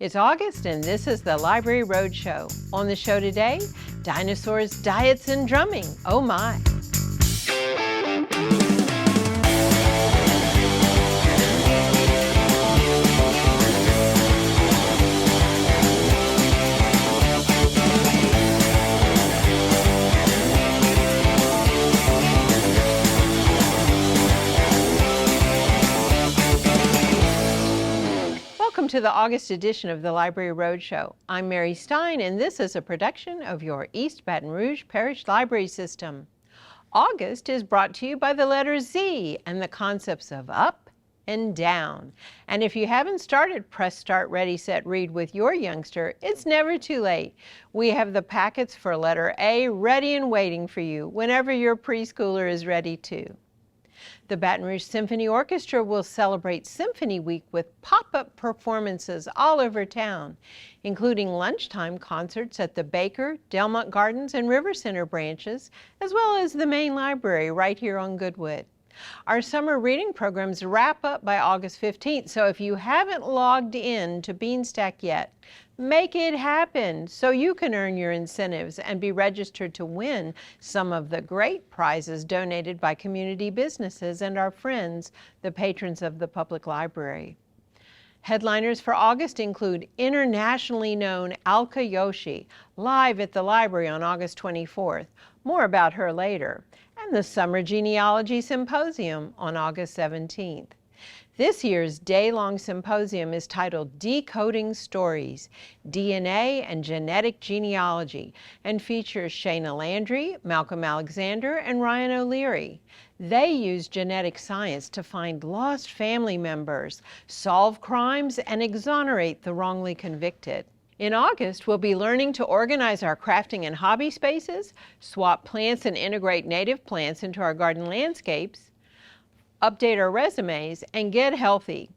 It's August and this is the Library Roadshow. On the show today, dinosaurs, diets, and drumming. Oh my. Welcome to the August edition of the Library Roadshow. I'm Mary Stein, and this is a production of your East Baton Rouge Parish Library System. August is brought to you by the letter Z and the concepts of up and down. And if you haven't started Press Start Ready Set Read with your youngster, it's never too late. We have the packets for letter A ready and waiting for you whenever your preschooler is ready too. The Baton Rouge Symphony Orchestra will celebrate Symphony Week with pop-up performances all over town, including lunchtime concerts at the Baker, Delmont Gardens, and River Center branches, as well as the main library right here on Goodwood. Our summer reading programs wrap up by August 15th, so if you haven't logged in to Beanstack yet, make it happen so you can earn your incentives and be registered to win some of the great prizes donated by community businesses and our friends, the patrons of the public library. Headliners for August include internationally known Alka Yoshi, live at the library on August 24th. More about her later. And the Summer Genealogy Symposium on August 17th. This year's day-long symposium is titled Decoding Stories, DNA and Genetic Genealogy, and features Shayna Landry, Malcolm Alexander, and Ryan O'Leary. They use genetic science to find lost family members, solve crimes, and exonerate the wrongly convicted. In August, we'll be learning to organize our crafting and hobby spaces, swap plants and integrate native plants into our garden landscapes, update our resumes, and get healthy.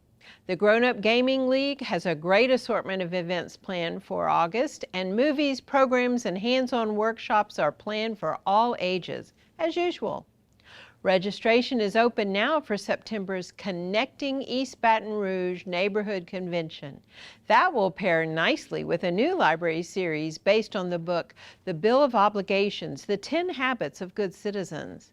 The Grown Up Gaming League has a great assortment of events planned for August, and movies, programs, and hands-on workshops are planned for all ages, as usual. Registration is open now for September's Connecting East Baton Rouge Neighborhood Convention. That will pair nicely with a new library series based on the book, The Bill of Obligations, The 10 Habits of Good Citizens.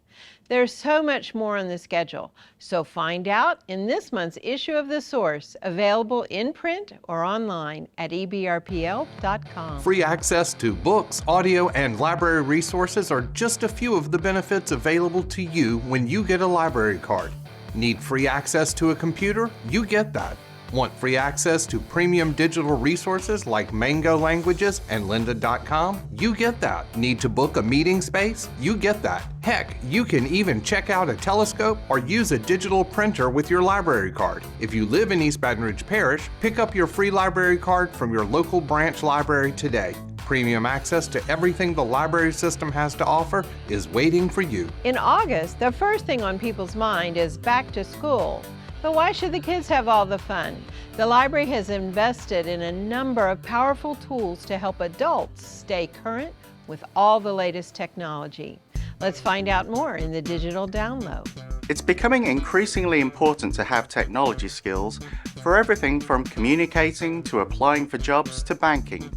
There's so much more on the schedule, so find out in this month's issue of The Source, available in print or online at ebrpl.com. Free access to books, audio, and library resources are just a few of the benefits available to you when you get a library card. Need free access to a computer? You get that. Want free access to premium digital resources like Mango Languages and lynda.com? You get that. Need to book a meeting space? You get that. Heck, you can even check out a telescope or use a digital printer with your library card. If you live in East Baton Rouge Parish, pick up your free library card from your local branch library today. Premium access to everything the library system has to offer is waiting for you. In August, the first thing on people's mind is back to school. But why should the kids have all the fun? The library has invested in a number of powerful tools to help adults stay current with all the latest technology. Let's find out more in the digital download. It's becoming increasingly important to have technology skills for everything from communicating to applying for jobs to banking.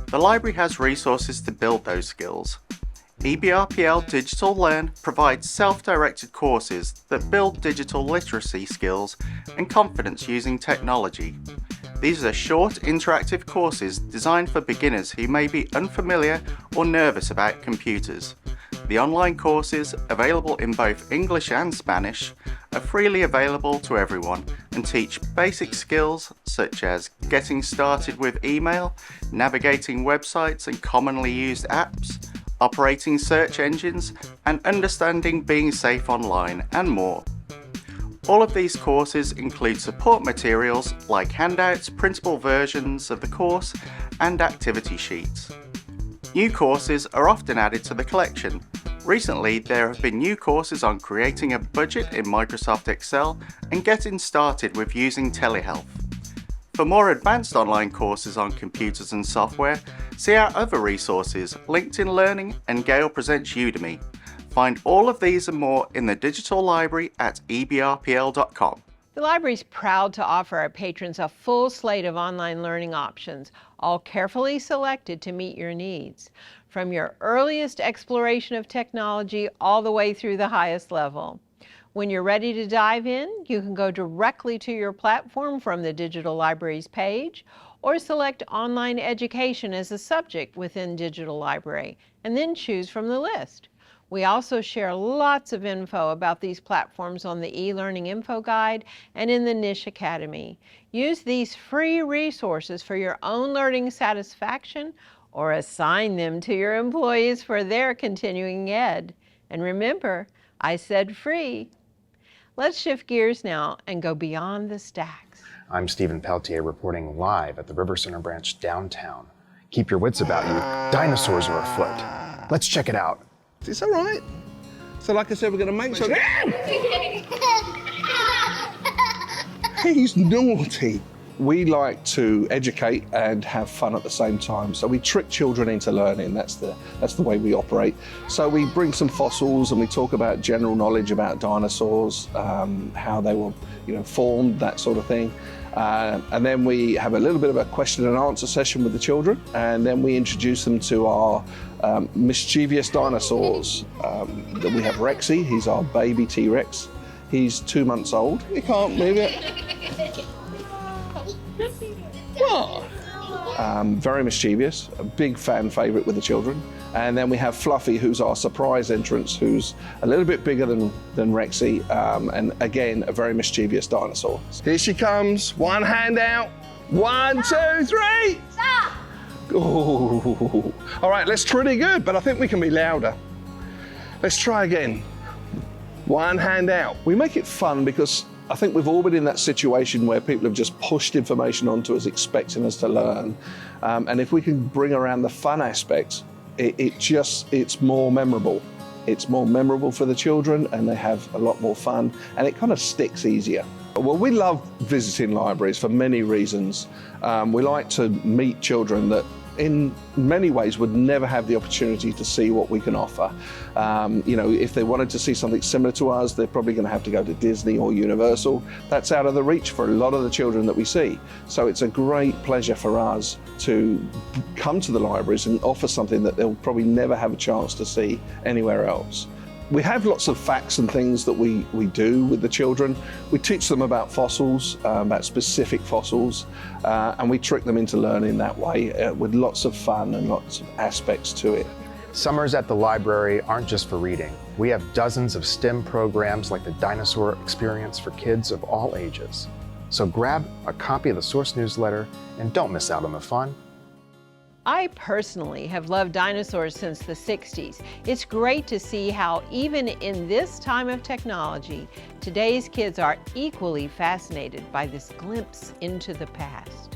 The library has resources to build those skills. EBRPL Digital Learn provides self-directed courses that build digital literacy skills and confidence using technology. These are short, interactive courses designed for beginners who may be unfamiliar or nervous about computers. The online courses, available in both English and Spanish, are freely available to everyone and teach basic skills such as getting started with email, navigating websites and commonly used apps, operating search engines, and understanding being safe online, and more. All of these courses include support materials like handouts, printable versions of the course, and activity sheets. New courses are often added to the collection. Recently, there have been new courses on creating a budget in Microsoft Excel and getting started with using telehealth. For more advanced online courses on computers and software, see our other resources, LinkedIn Learning and Gale Presents Udemy. Find all of these and more in the digital library at ebrpl.com. The library is proud to offer our patrons a full slate of online learning options, all carefully selected to meet your needs, from your earliest exploration of technology all the way through the highest level. When you're ready to dive in, you can go directly to your platform from the Digital Libraries page, or select online education as a subject within Digital Library, and then choose from the list. We also share lots of info about these platforms on the e-learning info guide and in the Niche Academy. Use these free resources for your own learning satisfaction, or assign them to your employees for their continuing ed. And remember, I said free. Let's shift gears now and go beyond the stacks. I'm Stephen Peltier reporting live at the River Center branch downtown. Keep your wits about you. Dinosaurs are afoot. Let's check it out. It's all right. So like I said, we're going to make sure... He's naughty. We like to educate and have fun at the same time. So we trick children into learning. That's the way we operate. So we bring some fossils and we talk about general knowledge about dinosaurs, how they were, formed, that sort of thing. And then we have a little bit of a question and answer session with the children, and then we introduce them to our mischievous dinosaurs. We have Rexy, he's our baby T-Rex. He's 2 months old. He can't move it. What? Very mischievous, a big fan favourite with the children. And then we have Fluffy, who's our surprise entrance, who's a little bit bigger than Rexy, and again, a very mischievous dinosaur. Here she comes, one hand out. 1, 2, 3. Stop! Ooh. All right, that's pretty good, but I think we can be louder. Let's try again. One hand out. We make it fun because I think we've all been in that situation where people have just pushed information onto us, expecting us to learn. And if we can bring around the fun aspects, it's more memorable. It's more memorable for the children, and they have a lot more fun, and it kind of sticks easier. Well, we love visiting libraries for many reasons. We like to meet children that in many ways would never have the opportunity to see what we can offer. If they wanted to see something similar to us, they're probably going to have to go to Disney or Universal. That's out of the reach for a lot of the children that we see. So it's a great pleasure for us to come to the libraries and offer something that they'll probably never have a chance to see anywhere else. We have lots of facts and things that we do with the children. We teach them about fossils, about specific fossils, and we trick them into learning that way with lots of fun and lots of aspects to it. Summers at the library aren't just for reading. We have dozens of STEM programs like the Dinosaur Experience for kids of all ages. So grab a copy of the Source newsletter and don't miss out on the fun. I personally have loved dinosaurs since the 60s. It's great to see how even in this time of technology, today's kids are equally fascinated by this glimpse into the past.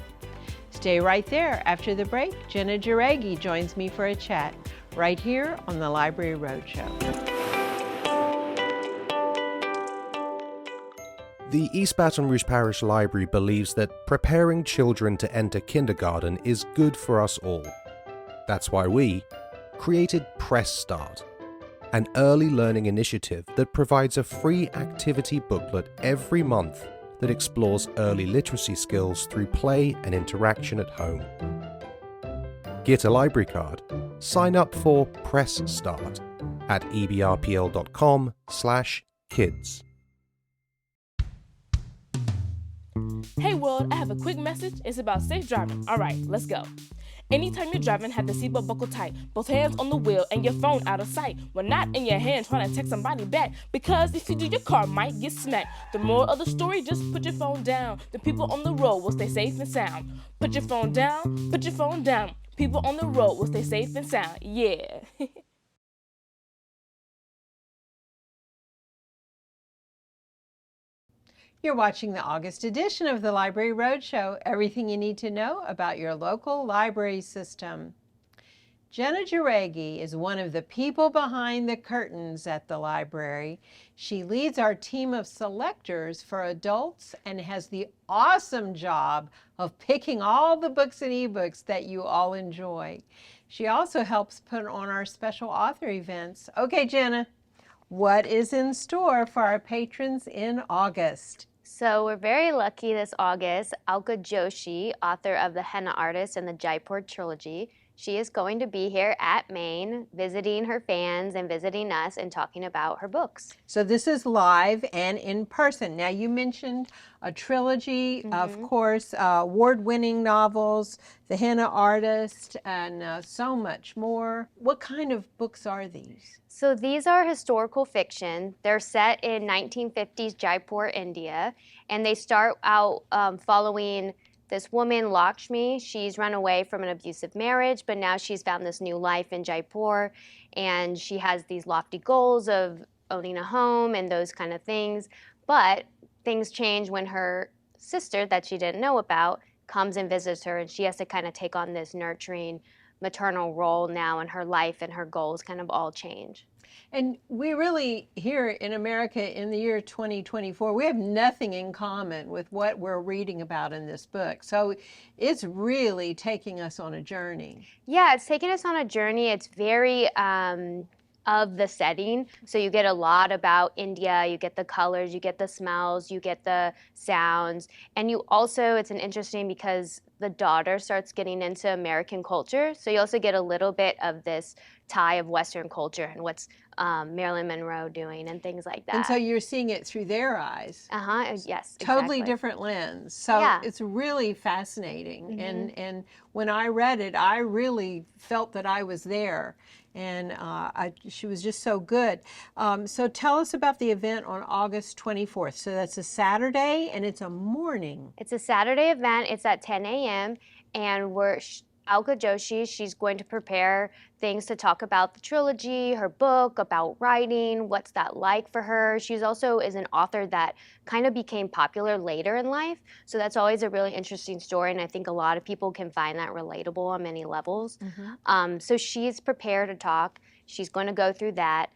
Stay right there. After the break, Jenna Jareggi joins me for a chat right here on the Library Roadshow. The East Baton Rouge Parish Library believes that preparing children to enter kindergarten is good for us all. That's why we created Press Start, an early learning initiative that provides a free activity booklet every month that explores early literacy skills through play and interaction at home. Get a library card. Sign up for Press Start at ebrpl.com/kids. Hey world, I have a quick message. It's about safe driving. All right, let's go. Anytime you're driving, have the seatbelt buckled tight, both hands on the wheel and your phone out of sight. When not in your hand trying to text somebody back, because if you do, your car might get smacked. The moral of the story, just put your phone down. The people on the road will stay safe and sound. Put your phone down, put your phone down. People on the road will stay safe and sound. Yeah. You're watching the August edition of the Library Roadshow, everything you need to know about your local library system. Jenna Jareggi is one of the people behind the curtains at the library. She leads our team of selectors for adults and has the awesome job of picking all the books and ebooks that you all enjoy. She also helps put on our special author events. Okay, Jenna, what is in store for our patrons in August? So we're very lucky this August. Alka Joshi, author of The Henna Artist and the Jaipur Trilogy, she is going to be here at Maine, visiting her fans and visiting us and talking about her books. So this is live and in person. Now you mentioned a trilogy, of course, award-winning novels, The Henna Artist, and so much more. What kind of books are these? So these are historical fiction. They're set in 1950s Jaipur, India, and they start out following this woman, Lakshmi. She's run away from an abusive marriage, but now she's found this new life in Jaipur, and she has these lofty goals of owning a home and those kind of things. But things change when her sister, that she didn't know about, comes and visits her, and she has to kind of take on this nurturing maternal role now, and her life and her goals kind of all change. And we really, here in America in the year 2024, we have nothing in common with what we're reading about in this book. So it's really taking us on a journey. Yeah, it's taking us on a journey. It's very of the setting. So you get a lot about India, you get the colors, you get the smells, you get the sounds. And you also, it's an interesting because the daughter starts getting into American culture. So you also get a little bit of this tie of Western culture and what's Marilyn Monroe doing and things like that. And so you're seeing it through their eyes. Yes, Totally exactly. different lens. So Yeah. it's really fascinating. And when I read it, I really felt that I was there. And she was just so good. So tell us about the event on August 24th. So that's a Saturday, and it's a morning. It's a Saturday event. It's at 10 a.m. And Alka Joshi, she's going to prepare things to talk about the trilogy, her book, about writing, what's that like for her. She's also is an author that kind of became popular later in life. So that's always a really interesting story, and I think a lot of people can find that relatable on many levels. So she's prepared to talk. She's going to go through that.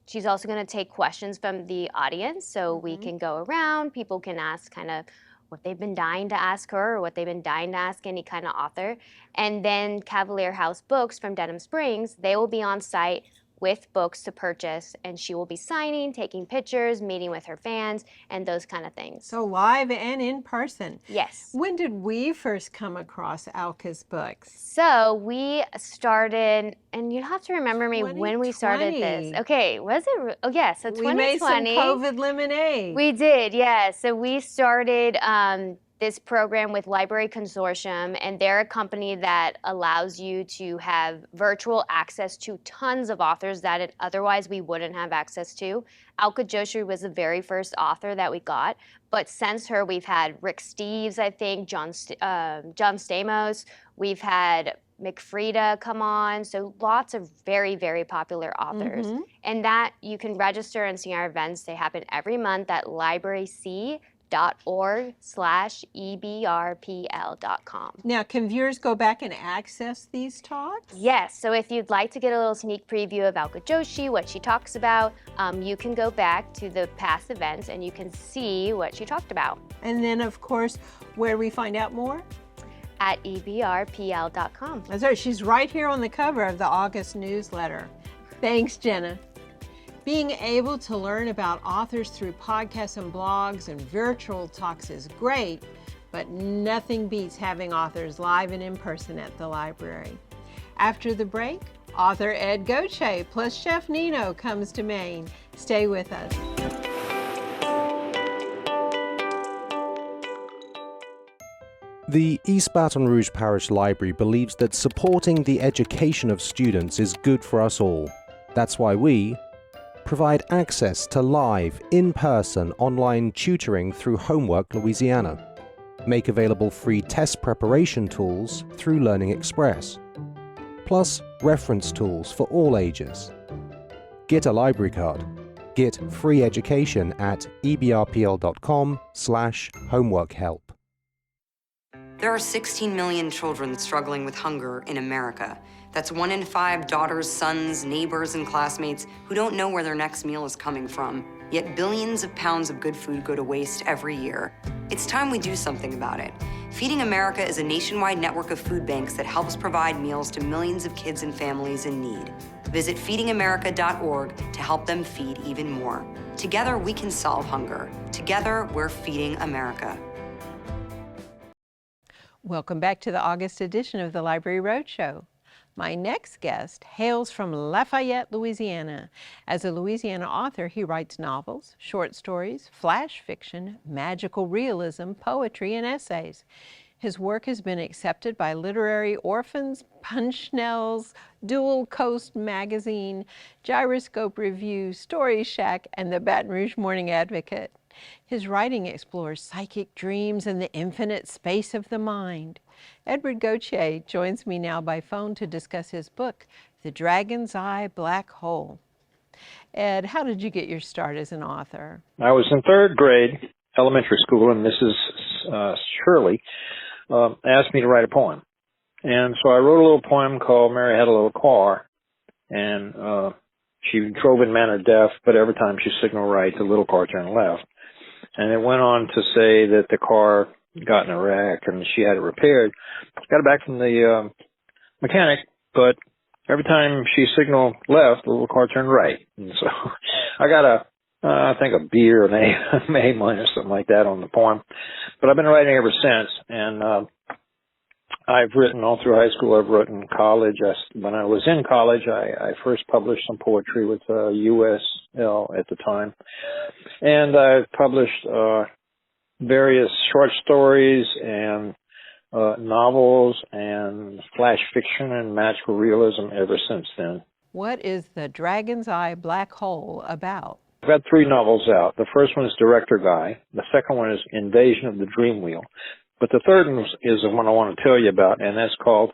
She's also going to take questions from the audience, so we can go around. People can ask kind of what they've been dying to ask her or what they've been dying to ask any kind of author. And then Cavalier House Books from Denham Springs, they will be on site with books to purchase, and she will be signing, taking pictures, meeting with her fans, and those kind of things. So live and in person. Yes. When did we first come across Alka's books? So we started, and you have to remember me when we started this. 2020. Okay, was it? Oh, yeah, so 2020. We made some COVID lemonade. We did, yeah. So we started this program with Library Consortium, and they're a company that allows you to have virtual access to tons of authors that otherwise we wouldn't have access to. Alka Joshi was the very first author that we got, but since her, we've had Rick Steves, I think, John Stamos, we've had McFrida come on, so lots of very, very popular authors. And that you can register and see our events. They happen every month at libraryc.org/ebrpl.com. Now, can viewers go back and access these talks? Yes, so if you'd like to get a little sneak preview of Alka Joshi, what she talks about, you can go back to the past events and you can see what she talked about. And then, of course, where do we find out more? At ebrpl.com. That's right, she's right here on the cover of the August newsletter. Thanks, Jenna. Being able to learn about authors through podcasts and blogs and virtual talks is great, but nothing beats having authors live and in person at the library. After the break, author Ed Gauthier plus Chef Nino comes to Maine. Stay with us. The East Baton Rouge Parish Library believes that supporting the education of students is good for us all. That's why we provide access to live, in-person, online tutoring through Homework Louisiana, make available free test preparation tools through Learning Express, plus reference tools for all ages. Get a library card. Get free education at ebrpl.com/homeworkhelp. There are 16 million children struggling with hunger in America. That's 1 in 5 daughters, sons, neighbors, and classmates who don't know where their next meal is coming from. Yet billions of pounds of good food go to waste every year. It's time we do something about it. Feeding America is a nationwide network of food banks that helps provide meals to millions of kids and families in need. Visit feedingamerica.org to help them feed even more. Together, we can solve hunger. Together, we're feeding America. Welcome back to the August edition of the Library Roadshow. My next guest hails from Lafayette, Louisiana. As a Louisiana author, he writes novels, short stories, flash fiction, magical realism, poetry, and essays. His work has been accepted by Literary Orphans, Punchnells, Dual Coast Magazine, Gyroscope Review, Story Shack, and the Baton Rouge Morning Advocate. His writing explores psychic dreams and the infinite space of the mind. Ed Gauthier joins me now by phone to discuss his book, The Dragon's Eye Black Hole. Ed, how did you get your start as an author? I was in third grade, elementary school, and Mrs. Shirley asked me to write a poem. And so I wrote a little poem called Mary Had a Little Car, and she drove in manner deaf, but every time she signaled right, the little car turned left. And it went on to say that the car got in a wreck and she had it repaired. Got it back from the mechanic, but every time she signaled left, the little car turned right. And so I got I think a B or an A minus, something like that on the poem. But I've been writing ever since, and I've written all through high school. I've written in college. When I was in college, I first published some poetry with USL at the time. And I've published various short stories and novels and flash fiction and magical realism ever since then. What is The Dragon's Eye Black Hole about? I've got 3 novels out. The first one is Director Guy. The second one is Invasion of the Dream Wheel. But the third one is the one I want to tell you about, and that's called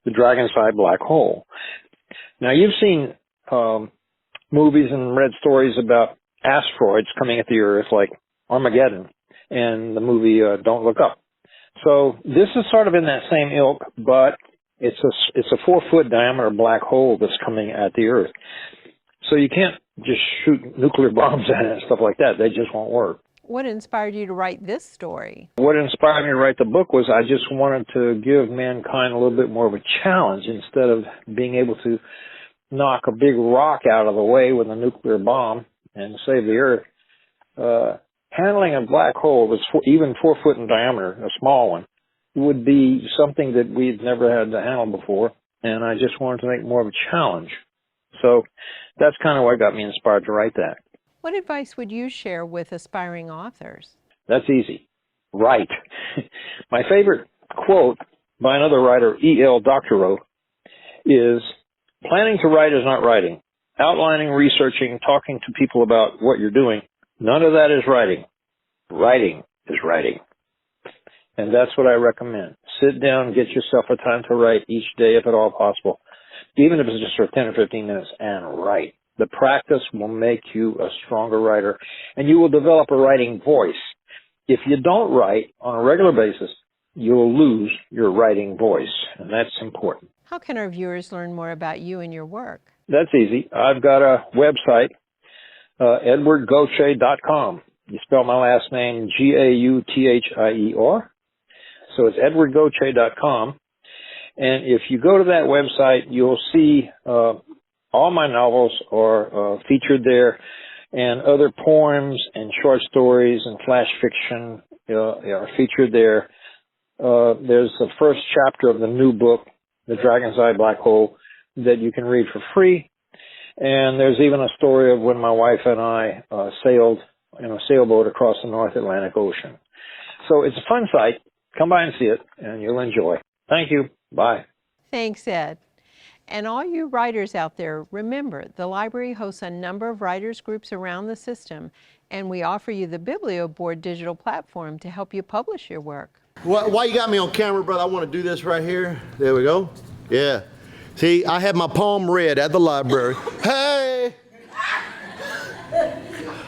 The Dragon's Eye Black Hole. Now, you've seen movies and read stories about asteroids coming at the Earth, like Armageddon, and the movie Don't Look Up. So this is sort of in that same ilk, but it's a 4-foot diameter black hole that's coming at the Earth. So you can't just shoot nuclear bombs at it and stuff like that. They just won't work. What inspired you to write this story? What inspired me to write the book was I just wanted to give mankind a little bit more of a challenge instead of being able to knock a big rock out of the way with a nuclear bomb and save the Earth. Handling a black hole that's even 4 foot in diameter, a small one, would be something that we've never had to handle before, and I just wanted to make more of a challenge. So that's kind of what got me inspired to write that. What advice would you share with aspiring authors? That's easy. Write. My favorite quote by another writer, E.L. Doctorow, is, planning to write is not writing. Outlining, researching, talking to people about what you're doing, none of that is writing. Writing is writing. And that's what I recommend. Sit down, get yourself a time to write each day if at all possible. Even if it's just for 10 or 15 minutes, and write. The practice will make you a stronger writer, and you will develop a writing voice. If you don't write on a regular basis, you'll lose your writing voice, and that's important. How can our viewers learn more about you and your work? That's easy. I've got a website, edwardgauthier.com. You spell my last name Gauthier. So it's edwardgauthier.com. And if you go to that website, you'll see all my novels are featured there, and other poems and short stories and flash fiction are featured there. There's the first chapter of the new book, The Dragon's Eye Black Hole, that you can read for free. And there's even a story of when my wife and I sailed in a sailboat across the North Atlantic Ocean. So it's a fun site. Come by and see it, and you'll enjoy. Thank you. Bye. Thanks, Ed. And all you writers out there, remember, the library hosts a number of writers groups around the system, and we offer you the BiblioBoard digital platform to help you publish your work. Why you got me on camera, brother? I want to do this right here. There we go. Yeah. See, I had my palm read at the library. Hey!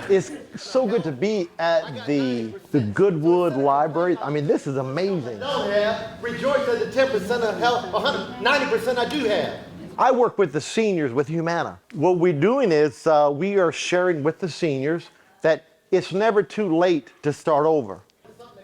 It's so good to be at the Goodwood Library. I mean, this is amazing. Don't have. Rejoice at the 10% of help, 90% I do have. I work with the seniors with Humana. What we're doing is we are sharing with the seniors that it's never too late to start over.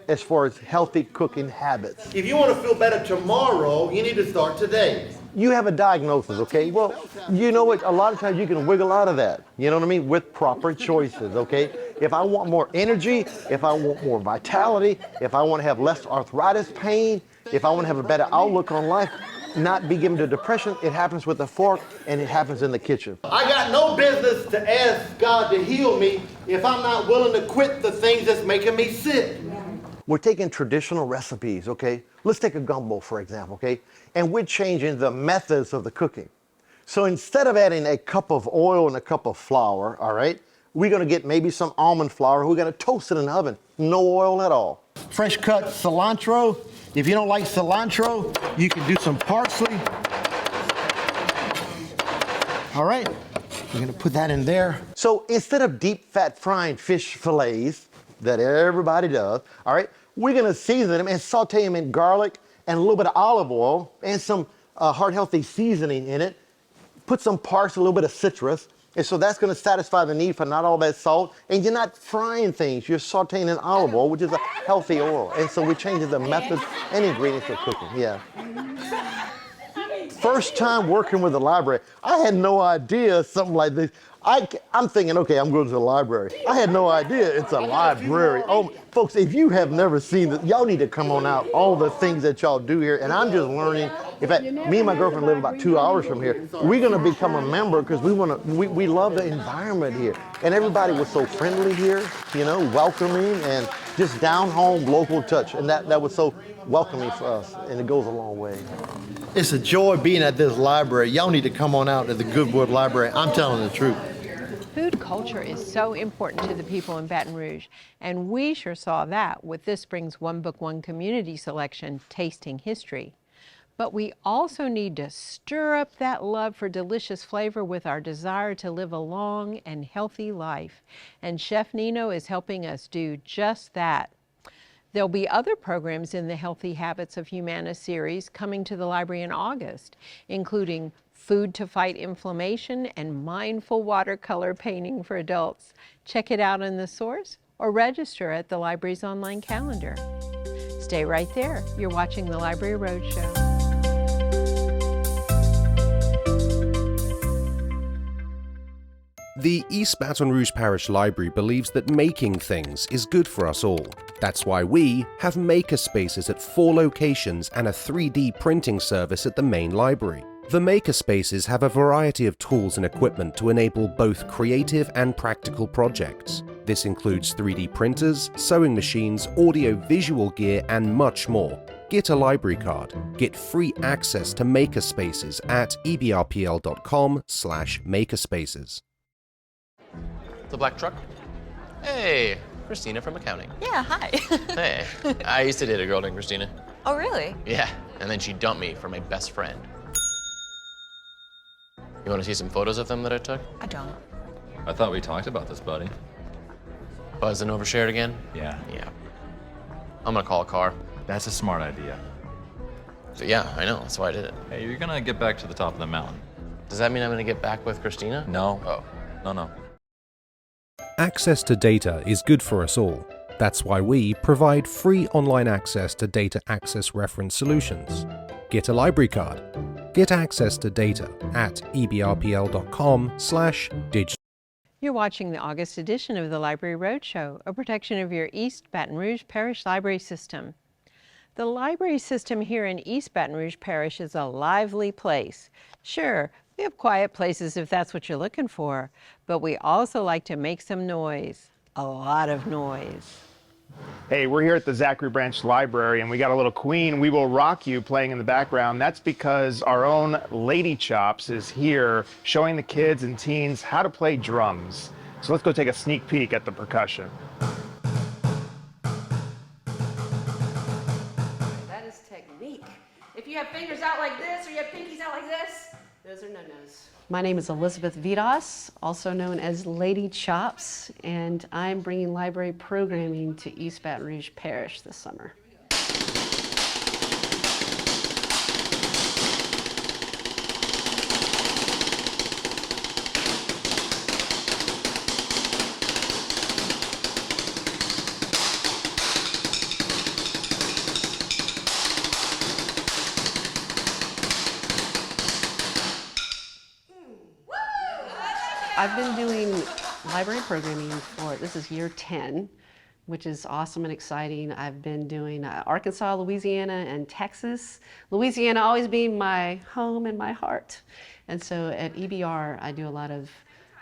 as far as healthy cooking habits. If you want to feel better tomorrow, you need to start today. You have a diagnosis, okay? Well, you know what? A lot of times you can wiggle out of that, you know what I mean? With proper choices, okay? If I want more energy, if I want more vitality, if I want to have less arthritis pain, if I want to have a better outlook on life, not be given to depression, it happens with a fork and it happens in the kitchen. I got no business to ask God to heal me if I'm not willing to quit the things that's making me sick. We're taking traditional recipes, okay? Let's take a gumbo, for example, okay? And we're changing the methods of the cooking. So instead of adding a cup of oil and a cup of flour, all right, we're gonna get maybe some almond flour. We're gonna toast it in the oven. No oil at all. Fresh cut cilantro. If you don't like cilantro, you can do some parsley. All right, we're gonna put that in there. So instead of deep fat frying fish fillets that everybody does, all right, we're gonna season them and saute them in garlic and a little bit of olive oil and some heart healthy seasoning in it. Put some parsley, a little bit of citrus. And so that's going to satisfy the need for not all that salt. And you're not frying things. You're sauteing in olive oil, which is a healthy oil. And so we're changing the methods and ingredients of cooking. Yeah. First time working with the library, I had no idea something like this. I'm thinking, okay, I'm going to the library. I had no idea it's a library. Oh, folks, if you have never seen this, y'all need to come on out, all the things that y'all do here. And I'm just learning. In fact, me and my girlfriend live about 2 hours from here. We're going to become a member because we love the environment here. And everybody was so friendly here, you know, welcoming and just down home local touch. And that was so welcoming for us. And it goes a long way. It's a joy being at this library. Y'all need to come on out to the Goodwood Library. I'm telling the truth. Food culture is so important to the people in Baton Rouge, and we sure saw that with this spring's One Book, One Community selection, Tasting History. But we also need to stir up that love for delicious flavor with our desire to live a long and healthy life. And Chef Nino is helping us do just that. There'll be other programs in the Healthy Habits of Humana series coming to the library in August, including Food to Fight Inflammation and Mindful Watercolor Painting for adults. Check it out in the source or register at the library's online calendar. Stay right there. You're watching the Library Roadshow. The East Baton Rouge Parish Library believes that making things is good for us all. That's why we have maker spaces at 4 locations and a 3D printing service at the main library. The maker spaces have a variety of tools and equipment to enable both creative and practical projects. This includes 3D printers, sewing machines, audio-visual gear, and much more. Get a library card. Get free access to makerspaces at ebrpl.com/makerspaces. The black truck? Hey, Christina from accounting. Yeah, hi. Hey, I used to date a girl named Christina. Oh, really? Yeah, and then she dumped me for my best friend. You want to see some photos of them that I took? I don't. I thought we talked about this, buddy. Buzzed and overshared again? Yeah. Yeah. I'm gonna call a car. That's a smart idea. So yeah, I know, that's why I did it. Hey, you're gonna get back to the top of the mountain. Does that mean I'm gonna get back with Christina? No. Oh. No. Access to data is good for us all. That's why we provide free online access to data access reference solutions. Get a library card. Get access to data at ebrpl.com/digital. You're watching the August edition of the Library Roadshow, a production of your East Baton Rouge Parish Library System. The library system here in East Baton Rouge Parish is a lively place. Sure, we have quiet places if that's what you're looking for, but we also like to make some noise, a lot of noise. Hey, we're here at the Zachary Branch Library, and we got a little Queen We Will Rock You playing in the background. That's because our own Lady Chops is here showing the kids and teens how to play drums. So let's go take a sneak peek at the percussion. That is technique. If you have fingers out like this or you have pinkies out like this, those are no-nos. My name is Elizabeth Vidas, also known as Lady Chops, and I'm bringing library programming to East Baton Rouge Parish this summer. I've been doing library programming for, this is year 10, which is awesome and exciting. I've been doing Arkansas, Louisiana, and Texas. Louisiana always being my home and my heart. And so at EBR, I do a lot of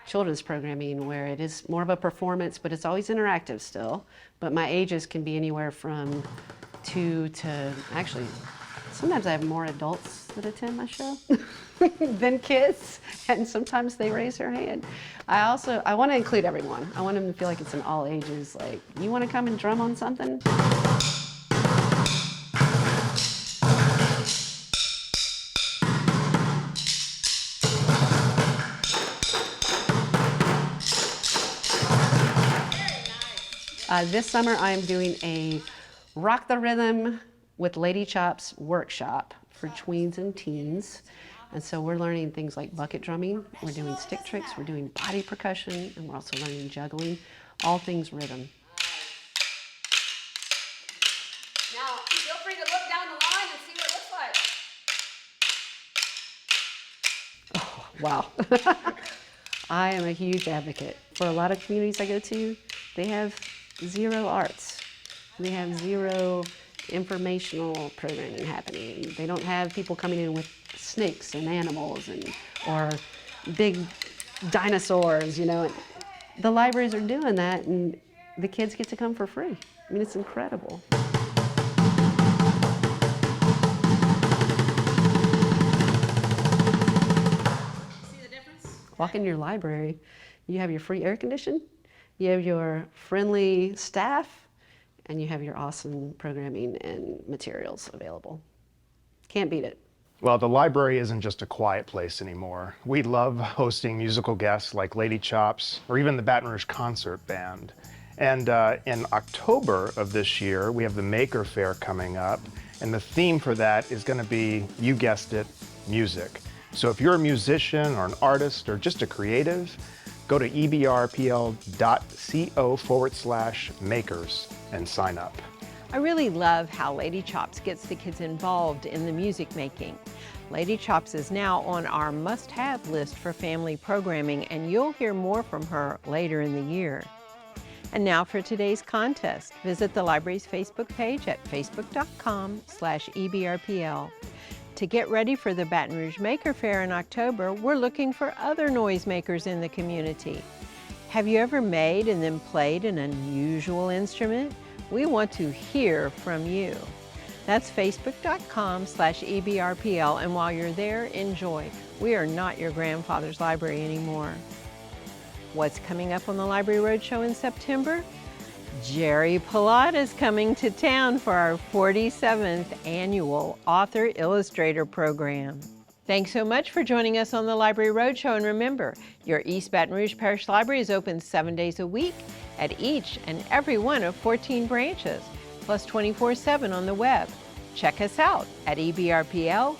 children's programming where it is more of a performance, but it's always interactive still. But my ages can be anywhere from 2 to, actually, sometimes I have more adults that attend my show than kids, and sometimes they raise their hand. I want to include everyone. I want them to feel like it's an all ages, like, you want to come and drum on something? This summer I'm doing a Rock the Rhythm with Lady Chops workshop for tweens and teens. And so we're learning things like bucket drumming, we're doing stick tricks, we're doing body percussion, and we're also learning juggling, all things rhythm. Now, feel free to look down the line and see what it looks like. Wow. I am a huge advocate. For a lot of communities I go to, they have 0 arts. They have 0 informational programming happening. They don't have people coming in with snakes and animals or big dinosaurs, you know. The libraries are doing that, and the kids get to come for free. I mean, it's incredible. Walk in your library, you have your free air conditioning, you have your friendly staff, and you have your awesome programming and materials available. Can't beat it. Well, the library isn't just a quiet place anymore. We love hosting musical guests like Lady Chops or even the Baton Rouge Concert Band. And in October of this year, we have the Maker Fair coming up, and the theme for that is going to be, you guessed it, music. So if you're a musician or an artist or just a creative, go to ebrpl.co/makers and sign up. I really love how Lady Chops gets the kids involved in the music making. Lady Chops is now on our must-have list for family programming, and you'll hear more from her later in the year. And now for today's contest. Visit the library's Facebook page at facebook.com/ebrpl. To get ready for the Baton Rouge Maker Fair in October, we're looking for other noisemakers in the community. Have you ever made and then played an unusual instrument? We want to hear from you. That's facebook.com/ebrpl, and while you're there, enjoy. We are not your grandfather's library anymore. What's coming up on the Library Roadshow in September? Jerry Pilot is coming to town for our 47th annual Author Illustrator Program. Thanks so much for joining us on the Library Roadshow, and remember, your East Baton Rouge Parish Library is open 7 days a week at each and every one of 14 branches, plus 24/7 on the web. Check us out at ebrpl.com.